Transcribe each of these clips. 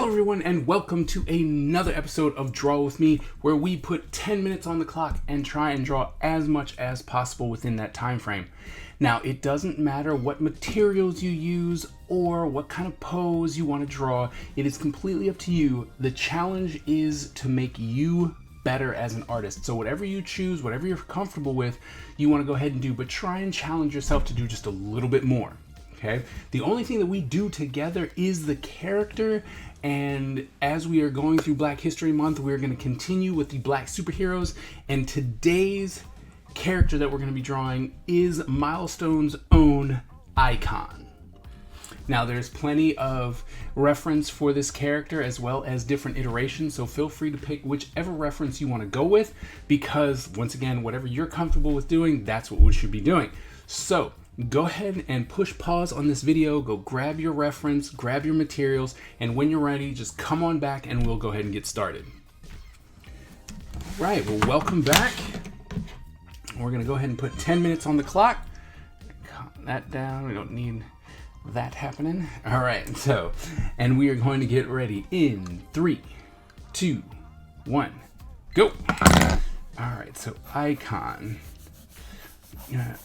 Hello everyone and welcome to another episode of Draw With Me, where we put 10 minutes on the clock and try and draw as much as possible within that time frame. Now, it doesn't matter what materials you use or what kind of pose you want to draw. It is completely up to you. The challenge is to make you better as an artist. So whatever you choose, whatever you're comfortable with, you want to go ahead and do, but try and challenge yourself to do just a little bit more. Okay? The only thing that we do together is the character, and as we are going through Black History Month, we're going to continue with the Black superheroes, and today's character that we're going to be drawing is Milestone's own Icon. Now, there's plenty of reference for this character as well as different iterations, so feel free to pick whichever reference you want to go with, because once again, whatever you're comfortable with doing, that's what we should be doing. So go ahead and push pause on this video, go grab your reference, grab your materials, and when you're ready, just come on back and we'll go ahead and get started. All right, well, welcome back. We're gonna go ahead and put 10 minutes on the clock. Calm that down, we don't need that happening. All right, so, and we are going to get ready in 3, 2, 1, go. All right, so Icon.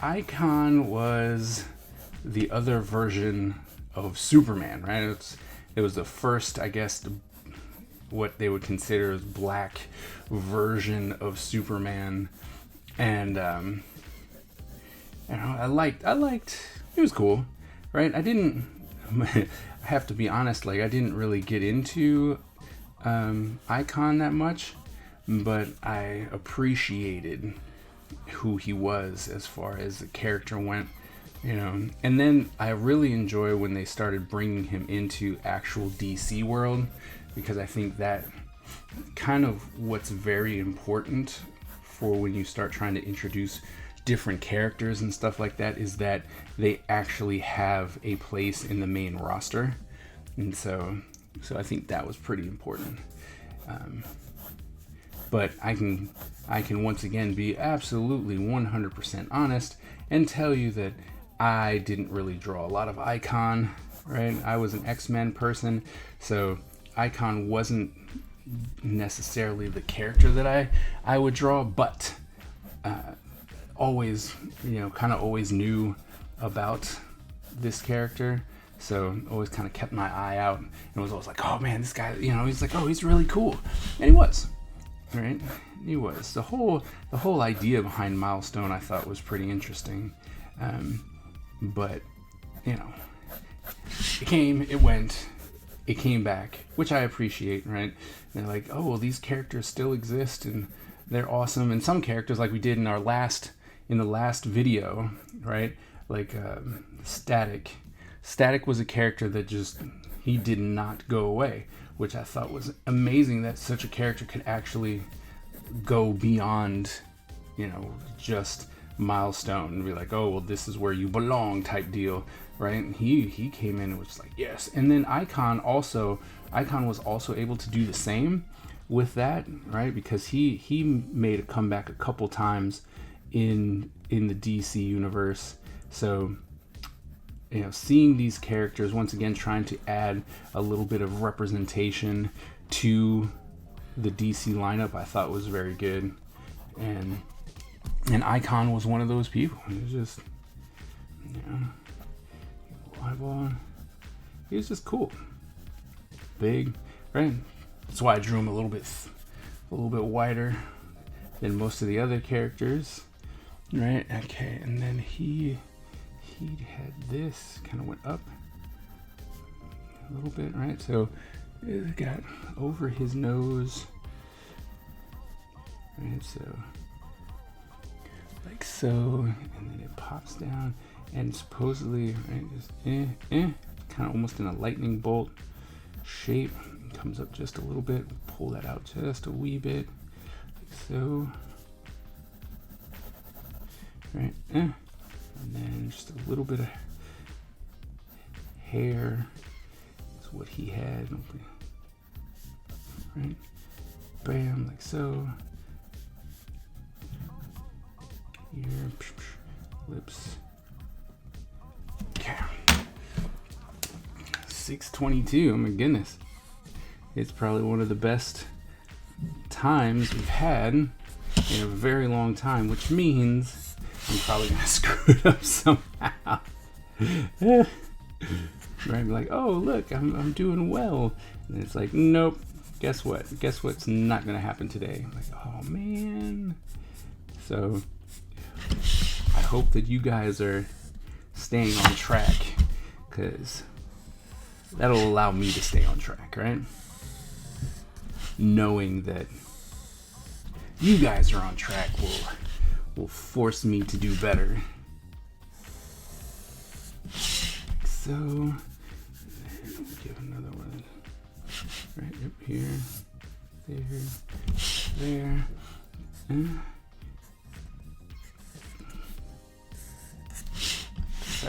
Icon was the other version of Superman, right? It was the first, I guess, what they would consider as black version of Superman, and I liked. It was cool, right? I have to be honest, like I didn't really get into Icon that much, but I appreciated who he was as far as the character went, and then I really enjoy when they started bringing him into actual DC world, because I think that kind of what's very important for when you start trying to introduce different characters and stuff like that is that they actually have a place in the main roster, and so I think that was pretty important. But I can once again be absolutely 100% honest and tell you that I didn't really draw a lot of Icon, right? I was an X-Men person, so Icon wasn't necessarily the character that I would draw, but always, always knew about this character. So always kind of kept my eye out and was always like, oh man, this guy, he's like, oh, he's really cool. And he was. Right, he was. The whole idea behind Milestone I thought was pretty interesting, but it came, it went, it came back, which I appreciate. Right, and they're like, oh well, these characters still exist and they're awesome. And some characters, like we did in the last video, right? Like Static was a character that he did not go away, which I thought was amazing that such a character could actually go beyond, just Milestone and be like, oh, well, this is where you belong type deal, right? And he came in and was just like, yes. And then Icon was also able to do the same with that, right? Because he made a comeback a couple times in the DC universe. So seeing these characters once again trying to add a little bit of representation to the DC lineup, I thought was very good, and Icon was one of those people. It was just, eyeball. He was just cool, big, right? That's why I drew him a little bit wider than most of the other characters, right? Okay, and then he had this kind of went up a little bit, right? So it got over his nose, right? So like so, and then it pops down, and supposedly, right, just kind of almost in a lightning bolt shape. It comes up just a little bit. Pull that out just a wee bit, like so, right? And then just a little bit of hair is what he had. Right? Bam, like so. Here, lips. Okay. 622, oh my goodness. It's probably one of the best times we've had in a very long time, which means I'm probably gonna screw it up somehow. Right? Be like, oh look, I'm doing well, and it's like, nope. Guess what? Guess what's not gonna happen today? I'm like, oh man. So I hope that you guys are staying on track, because that'll allow me to stay on track, right? Knowing that you guys are on track will force me to do better. So, we'll give another one right up here, there. So,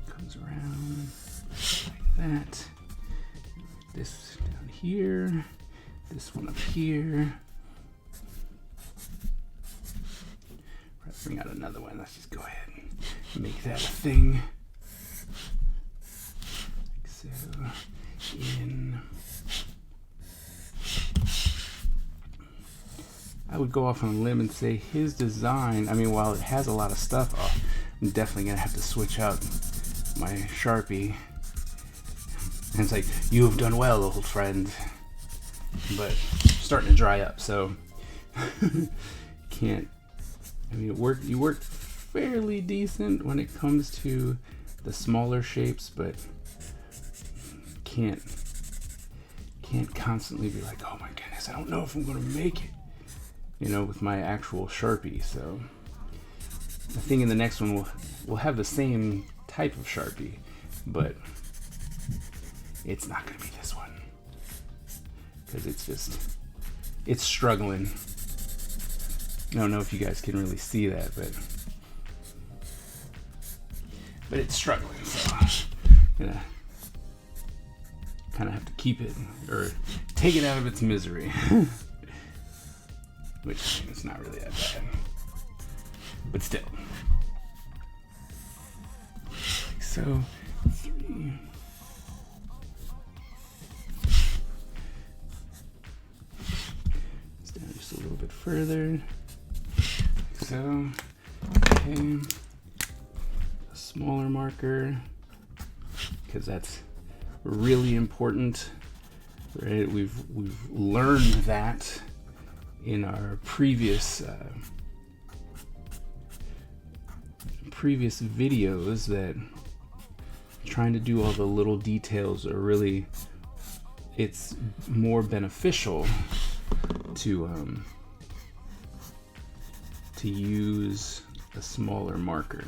comes around like that. This down here, this one up here. Let's bring out another one. Let's just go ahead and make that a thing. Like so, I would go off on a limb and say his design, I mean, while it has a lot of stuff, I'm definitely going to have to switch out my Sharpie. And it's like, you have done well, old friend. But starting to dry up, so can't. I mean, you worked fairly decent when it comes to the smaller shapes, but can't constantly be like, oh my goodness, I don't know if I'm gonna make it, you know, with my actual Sharpie. So I think in the next one we'll have the same type of Sharpie, but it's not gonna be this one, because it's struggling. I don't know if you guys can really see that, but it's struggling, so I'm gonna kind of have to keep it, or take it out of its misery. Which, I mean, it's not really that bad, but still. So, 3. It's down just a little bit further. So, okay, a smaller marker, because that's really important, right? We've learned that in our previous videos, that trying to do all the little details are really, it's more beneficial to use a smaller marker.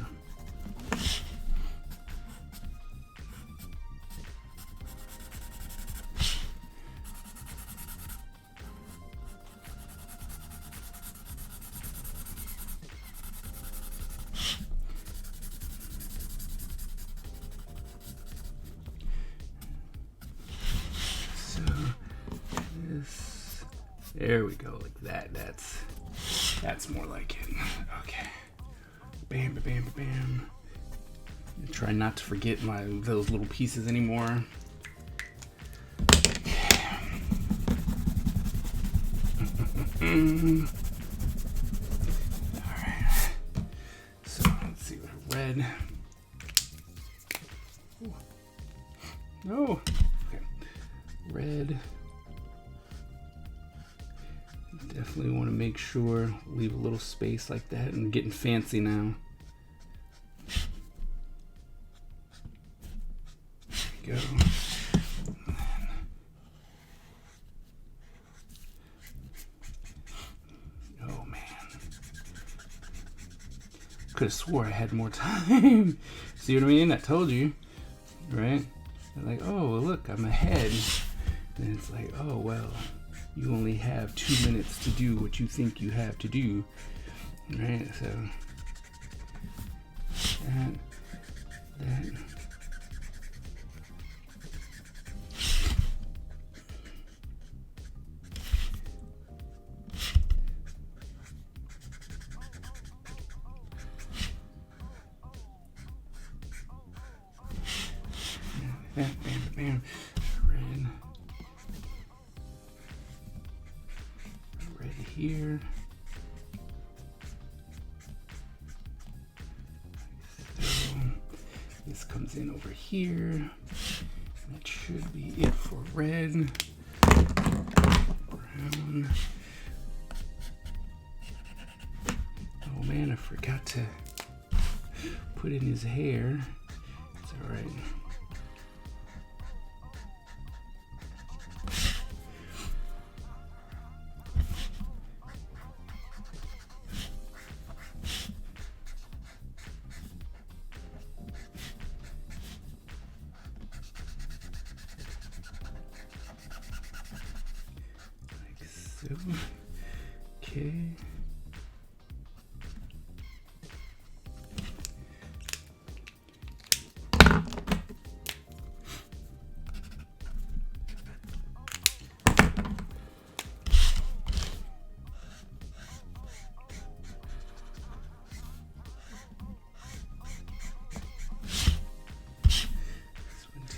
So this, there we go, like that. That's more like it. Okay. Bam, bam, bam, bam. Try not to forget those little pieces anymore. Okay. Alright. So let's see what red. No. Okay. Red. Definitely want to make sure, leave a little space like that. I'm getting fancy now. There we go. Oh man. Could have swore I had more time. See what I mean? I told you. Right? They're like, oh, well, look, I'm ahead. And it's like, oh, well. You only have 2 minutes to do what you think you have to do, right? So that. Bam, bam, bam. Red. here. So this comes in over here. That should be it for red. Brown. Oh man, I forgot to put in his hair. It's all right. Like so. Okay.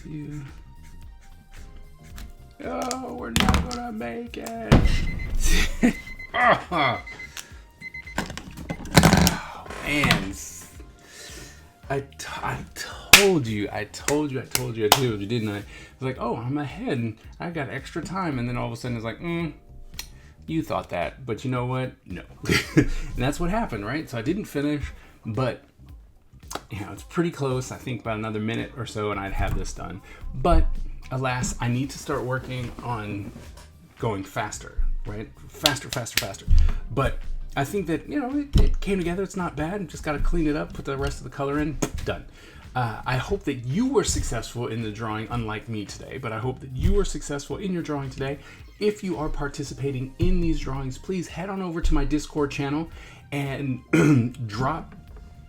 You. Oh, we're not gonna make it. Oh, man. I told you, didn't I? I was like, oh, I'm ahead. I got extra time. And then all of a sudden it's like, you thought that. But you know what? No. And that's what happened, right? So I didn't finish, but it's pretty close. I think about another minute or so and I'd have this done. But alas, I need to start working on going faster, right? Faster. But I think that, it came together. It's not bad. Just got to clean it up, put the rest of the color in, done. I hope that you were successful in the drawing, unlike me today, but I hope that you were successful in your drawing today. If you are participating in these drawings, please head on over to my Discord channel and drop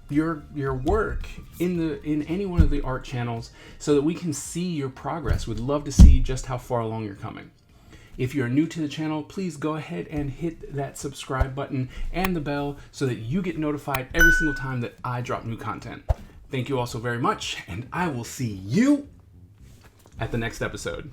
your work in any one of the art channels so that we can see your progress. We'd love to see just how far along you're coming. If you're new to the channel, please go ahead and hit that subscribe button and the bell so that you get notified every single time that I drop new content. Thank you all so very much, and I will see you at the next episode.